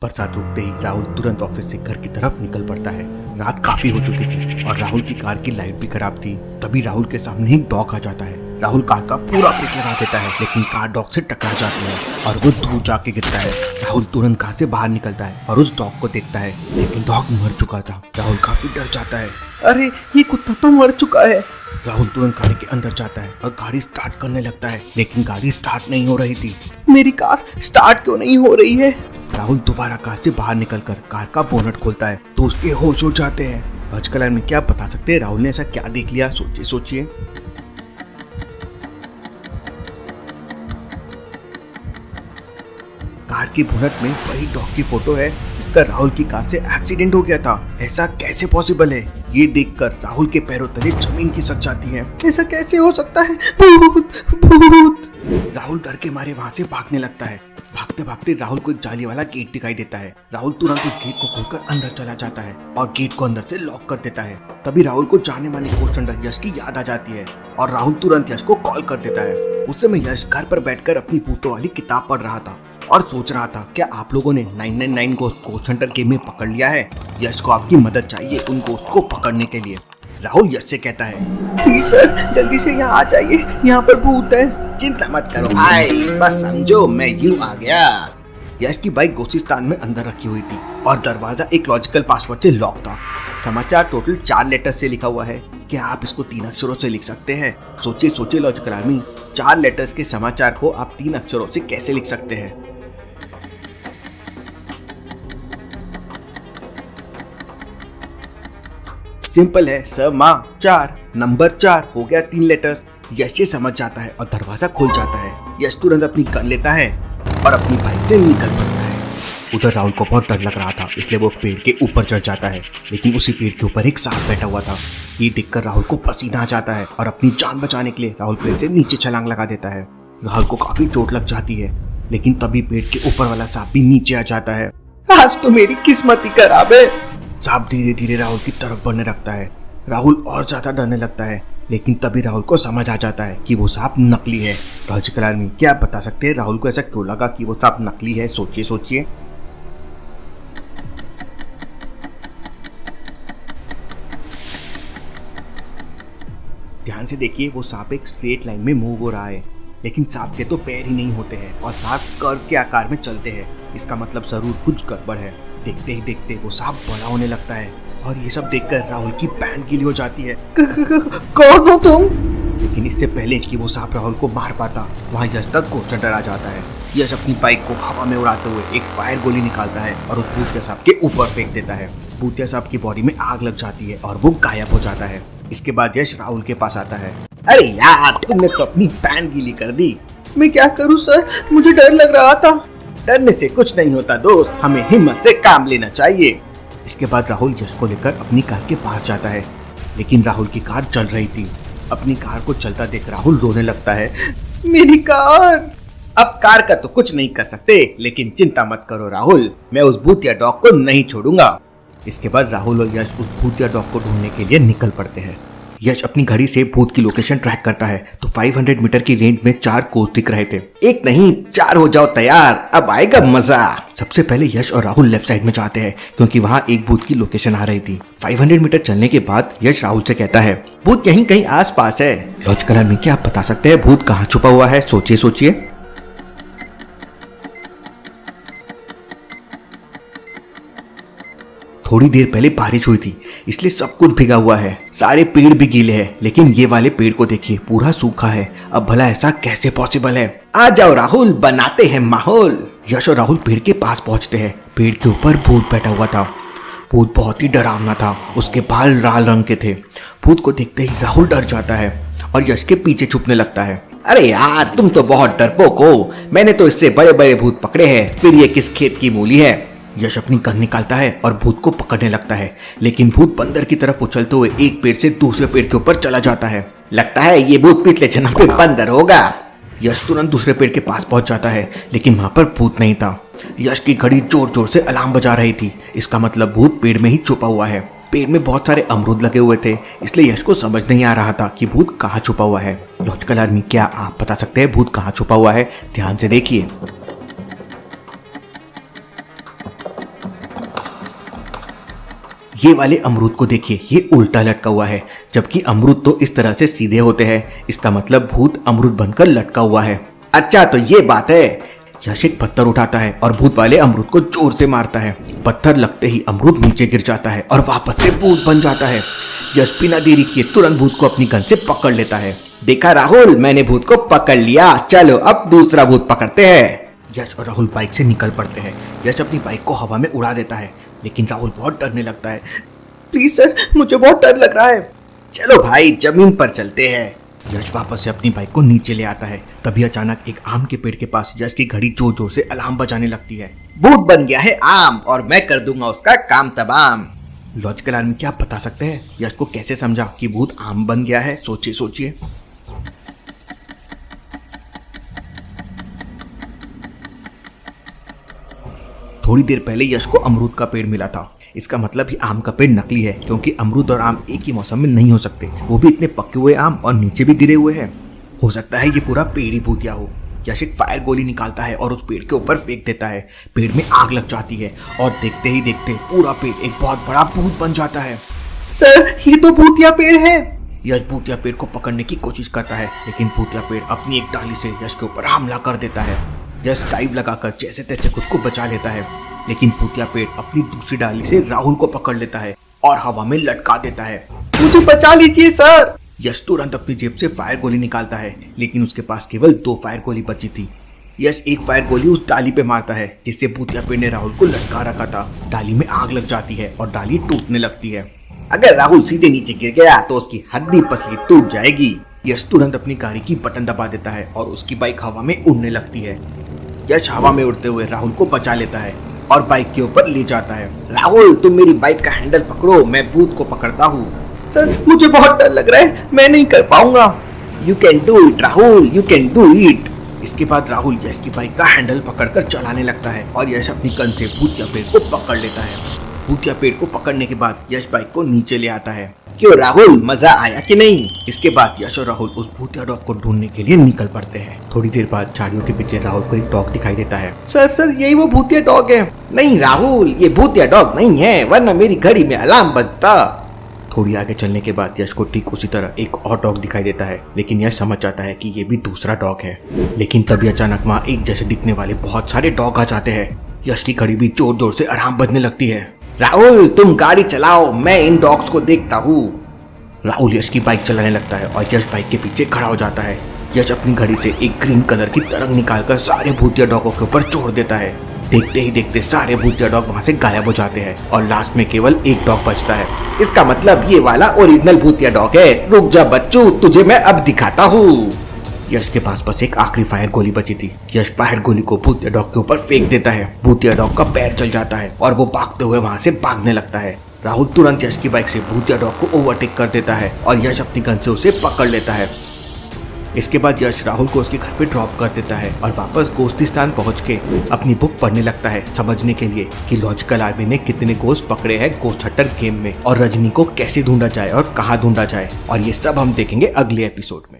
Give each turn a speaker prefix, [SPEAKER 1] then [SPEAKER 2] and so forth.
[SPEAKER 1] बरसात रुकते ही राहुल तुरंत ऑफिस से घर की तरफ निकल पड़ता है। रात काफी हो चुकी थी और राहुल की कार की लाइट भी खराब थी। तभी राहुल के सामने एक डॉग आ जाता है। राहुल कार का पूरा ब्रेक लगा देता है, लेकिन कार डॉग से टकरा जाती है और वो दूर जाके गिरता है। राहुल तुरंत कार से बाहर निकलता है और उस डॉग को देखता है, लेकिन डॉग मर चुका था। राहुल काफी डर जाता है। अरे ये कुत्ता तो मर चुका है। राहुल तुरंत गाड़ी के अंदर जाता है और गाड़ी स्टार्ट करने लगता है, लेकिन गाड़ी स्टार्ट नहीं हो रही थी। मेरी कार स्टार्ट क्यों नहीं हो रही है? राहुल दोबारा कार से बाहर निकलकर कार का बोनट खोलता है तो उसके होश उड़ जाते हैं। आजकल में क्या बता सकते हैं राहुल ने ऐसा क्या देख लिया? सोचिए सोचिए। कार की बोनट में वही डॉग की फोटो है जिसका राहुल की कार से एक्सीडेंट हो गया था। ऐसा कैसे पॉसिबल है? ये देखकर राहुल के पैरों तले जमीन खिसक जाती है। ऐसा कैसे हो सकता है? भूत भूत। राहुल डर के मारे वहाँ से भागने लगता है। भागते भागते राहुल को एक जाली वाला गेट दिखाई देता है। राहुल तुरंत उस गेट को खोलकर अंदर चला जाता है और गेट को अंदर से लॉक कर देता है। तभी राहुल को जाने माने पोस्ट अंडर यश की याद आ जाती है और राहुल तुरंत यश को कॉल कर देता है। उस समय यश घर पर बैठकर अपनी भूतों वाली किताब पढ़ रहा था और सोच रहा था, क्या आप लोगों ने 999 गोस्ट हंटर गेम में पकड़ लिया है? यश को आपकी मदद चाहिए उन गोस्ट को पकड़ने के लिए। राहुल यश से कहता है, प्लीज सर जल्दी से यहाँ आ जाइए, यहाँ पर भूत है। चिंता मत करो भाई, बस समझो मैं यूं आ गया। यश की बाइक गोस्टिस्तान में अंदर रखी हुई थी और दरवाजा एक लॉजिकल पासवर्ड से लॉक था। समाचार टोटल 4 लेटर से लिखा हुआ है। क्या आप इसको 3 अक्षरों से लिख सकते हैं? सोचिए सोचिए लॉजिकल आर्मी, 4 लेटर्स के समाचार को आप 3 अक्षरों से कैसे लिख सकते हैं? सिंपल है, समाचार नंबर 4 हो गया 3 लेटर्स। यश ये समझ जाता है और दरवाजा खुल जाता है। यश तुरंत अपनी गन लेता है और अपनी बाइक से निकल पड़ता है। उधर राहुल को बहुत डर लग रहा था, इसलिए वो पेड़ के ऊपर चढ़ जाता है, लेकिन उसी पेड़ के ऊपर एक सांप बैठा हुआ था। ये देखकर राहुल को पसीना आ जाता है और अपनी जान बचाने के लिए राहुल पेड़ से नीचे छलांग लगा देता है। राहुल को काफी चोट लग जाती है, लेकिन तभी पेड़ के ऊपर वाला सांप भी नीचे आ जाता है। आज तो मेरी किस्मत ही खराब है। सांप धीरे धीरे राहुल की तरफ बढ़ने लगता है। राहुल और ज्यादा डरने लगता है, लेकिन तभी राहुल को समझ आ जाता है कि वो सांप नकली है। लॉजिकल आर्मी, क्या आप बता सकते हैं राहुल को ऐसा क्यों लगा कि वो सांप नकली है? सोचिए सोचिए। ध्यान से देखिए, वो सांप एक स्ट्रेट लाइन में मूव हो रहा है, लेकिन सांप के तो पैर ही नहीं होते हैं और सांप कर्व के आकार में चलते हैं। इसका मतलब जरूर कुछ गड़बड़ है। देखते ही देखते वो सांप बड़ा होने लगता है और ये सब देखकर राहुल की पैंट गीली हो जाती है। कौन हो तुम? लेकिन इससे पहले कि वो सांप राहुल को मार पाता, वहाँ यश तक गोस्ट हंटर आ जाता है। यश अपनी बाइक को हवा में उड़ाते हुए एक फायर गोली निकालता है और उस भूतिया सांप के ऊपर फेंक देता है। भूतिया सांप की बॉडी में आग लग जाती है और वो गायब हो जाता है। इसके बाद यश राहुल के पास आता है। अरे यार, तुमने तो अपनी पैंट गीली कर दी। मैं क्या करूँ सर, मुझे डर लग रहा था। डरने से कुछ नहीं होता दोस्त, हमें हिम्मत से काम लेना चाहिए। इसके बाद राहुल यश को लेकर अपनी कार के पास जाता है, लेकिन राहुल की कार चल रही थी। अपनी कार को चलता देख राहुल रोने लगता है। मेरी कार! अब कार का तो कुछ नहीं कर सकते, लेकिन चिंता मत करो राहुल, मैं उस भूतिया डॉग को नहीं छोड़ूंगा। इसके बाद राहुल और यश उस भूतिया डॉग को ढूंढने के लिए निकल पड़ते हैं। यश अपनी घड़ी से भूत की लोकेशन ट्रैक करता है तो 500 मीटर की रेंज में 4 गोस्ट दिख रहे थे। एक नहीं 4 हो जाओ तैयार, अब आएगा मजा। सबसे पहले यश और राहुल लेफ्ट साइड में जाते हैं क्योंकि वहाँ एक भूत की लोकेशन आ रही थी। 500 मीटर चलने के बाद यश राहुल से कहता है, भूत यहीं कहीं आस पास है। लॉजिकल आर्मी, क्या आप बता सकते हैं भूत कहाँ छुपा हुआ है? सोचिए सोचिए। थोड़ी देर पहले बारिश हुई थी, इसलिए सब कुछ भीगा हुआ है। सारे पेड़ भी गीले हैं, लेकिन ये वाले पेड़ को देखिए, पूरा सूखा है। अब भला ऐसा कैसे पॉसिबल है? आ जाओ राहुल, बनाते हैं माहौल। यश और राहुल पेड़ के पास पहुंचते हैं। पेड़ के ऊपर भूत बैठा हुआ था। भूत बहुत ही डरावना था, उसके बाल लाल रंग के थे। भूत को देखते ही राहुल डर जाता है और यश के पीछे छुपने लगता है। अरे यार, तुम तो बहुत डरपोक हो, मैंने तो इससे बड़े बड़े भूत पकड़े हैं, फिर ये किस खेत की मूली है? यश अपनी गन निकालता है और भूत को पकड़ने लगता है, लेकिन भूत बंदर की तरफ उछलते हुए एक पेड़ से दूसरे पेड़ के ऊपर चला जाता है। लगता है ये भूत पिछले जन्म पे बंदर होगा। यश तुरंत दूसरे पेड़ के पास पहुंच जाता है, लेकिन वहां पर भूत नहीं था। यश की घड़ी जोर जोर से अलार्म बजा रही थी। इसका मतलब भूत पेड़ में ही छुपा हुआ है। पेड़ में बहुत सारे अमरूद लगे हुए थे, इसलिए यश को समझ नहीं आ रहा था कि भूत कहाँ छुपा हुआ है। लॉजिकल आर्मी, क्या आप बता सकते हैं भूत कहाँ छुपा हुआ है? ध्यान से देखिए। ये वाले अमरूद को देखिए, ये उल्टा लटका हुआ है, जबकि अमरूद तो इस तरह से सीधे होते हैं। इसका मतलब भूत अमरूद बनकर लटका हुआ है। अच्छा तो ये बात है। यश एक पत्थर उठाता है और भूत वाले अमरूद को जोर से मारता है। पत्थर लगते ही अमरूद नीचे गिर जाता है और वापस से भूत बन जाता है। यश बिना देरी किए तुरंत भूत को अपनी गन से पकड़ लेता है। देखा राहुल, मैंने भूत को पकड़ लिया, चलो अब दूसरा भूत पकड़ते हैं। यश और राहुल बाइक से निकल पड़ते हैं। यश अपनी बाइक को हवा में उड़ा देता है, लेकिन राहुल बहुत डरने लगता है। प्लीज सर, मुझे बहुत डर लग रहा है। चलो भाई, जमीन पर चलते हैं। यश वापस से अपनी बाइक को नीचे ले आता है। तभी अचानक एक आम के पेड़ के पास यश की घड़ी जोर जोर से अलार्म बजाने लगती है। भूत बन गया है आम और मैं कर दूंगा उसका काम तमाम। लॉजिकल आर्मी क्या बता सकते हैं यश को कैसे समझा कि भूत आम बन गया है? सोचिए सोचिए। थोड़ी देर पहले यश को अमरूद का पेड़ मिला था। इसका मतलब ही आम का पेड़ नकली है, क्योंकि अमरूद और आम एक ही मौसम में नहीं हो सकते, वो भी इतने पके हुए आम और नीचे भी गिरे हुए हैं। हो सकता है ये पूरा पेड़ ही भूतिया हो। यश एक फायर गोली निकालता है और उस पेड़ के ऊपर फेंक देता है। पेड़ में आग लग जाती है और देखते ही देखते पूरा पेड़ एक बहुत बड़ा भूत बन जाता है। सर, ये तो भूतिया पेड़ है। यश भूतिया पेड़ को पकड़ने की कोशिश करता है, लेकिन भूतिया पेड़ अपनी एक डाली से यश के ऊपर हमला कर देता है। यश डाइव लगाकर जैसे तैसे खुद को बचा लेता है, लेकिन भूतिया पेड़ अपनी दूसरी डाली से राहुल को पकड़ लेता है और हवा में लटका देता है। मुझे बचा लीजिए सर। यश तुरंत अपनी जेब से फायर गोली निकालता है, लेकिन उसके पास केवल 2 फायर गोली बची थी। यश एक फायर गोली उस डाली पे मारता है जिससे भूतिया पेड़ ने राहुल को लटका रखा था। डाली में आग लग जाती है और डाली टूटने लगती है। अगर राहुल सीधे नीचे गिर गया तो उसकी हड्डी पसली टूट जाएगी। यश तुरंत अपनी गाड़ी की बटन दबा देता है और उसकी बाइक हवा में उड़ने लगती है। यश हवा में उड़ते हुए राहुल को बचा लेता है और बाइक के ऊपर ले जाता है। राहुल, तुम मेरी बाइक का हैंडल पकड़ो, मैं भूत को पकड़ता हूँ। सर, मुझे बहुत डर लग रहा है, मैं नहीं कर पाऊंगा। You can do it Rahul, you can do it. इसके बाद राहुल यश की बाइक का हैंडल पकड़कर चलाने लगता है और यश अपनी गन से भूतिया पेड़ को पकड़ लेता है। भूतिया पेड़ को पकड़ने के बाद यश बाइक को नीचे ले आता है। क्यों राहुल, मजा आया कि नहीं? इसके बाद यश और राहुल उस भूतिया डॉग को ढूंढने के लिए निकल पड़ते हैं। थोड़ी देर बाद झाड़ियों के पीछे राहुल को एक डॉग दिखाई देता है। सर, यही वो भूतिया डॉग है। नहीं राहुल, ये भूतिया डॉग नहीं है, वरना मेरी घड़ी में अलार्म बजता। थोड़ी आगे चलने के बाद यश को ठीक उसी तरह एक और डॉग दिखाई देता है, लेकिन यश समझ जाता है कि ये भी दूसरा डॉग है। लेकिन तभी अचानक वहाँ एक जैसे दिखने वाले बहुत सारे डॉग आ जाते हैं। यश की घड़ी भी जोर जोर से अलार्म बजने लगती है। राहुल, तुम गाड़ी चलाओ, मैं इन डॉग्स को देखता हूँ। राहुल यश की बाइक चलाने लगता है और यश बाइक के पीछे खड़ा हो जाता है। यश अपनी घड़ी से एक ग्रीन कलर की तरंग निकालकर सारे भूतिया डॉगों के ऊपर छोड़ देता है। देखते ही देखते सारे भूतिया डॉग वहां से गायब हो जाते हैं और लास्ट में केवल एक डॉग बचता है। इसका मतलब ये वाला ओरिजिनल भूतिया डॉग है। रुक जा बच्चू, तुझे मैं अब दिखाता हूँ। यश के पास बस एक आखिरी फायर गोली बची थी। यश फायर गोली को भूतिया डॉग के ऊपर फेंक देता है। भूतिया डॉग का पैर जल जाता है और वो भागते हुए वहां से भागने लगता है। राहुल तुरंत यश की बाइक से भूतिया डॉग को ओवरटेक कर देता है और यश अपनी गन से उसे पकड़ लेता है। इसके बाद यश राहुल को उसके घर पे ड्रॉप कर देता है और वापस गोस्तिस्तान पहुंच के अपनी बुक पढ़ने लगता है, समझने के लिए कि लॉजिकल आर्मी ने कितने गोस्ट पकड़े हैं गोस्ट हंटर गेम में और रजनी को कैसे ढूंढा जाए और कहाँ ढूंढा जाए। और ये सब हम देखेंगे अगले एपिसोड में।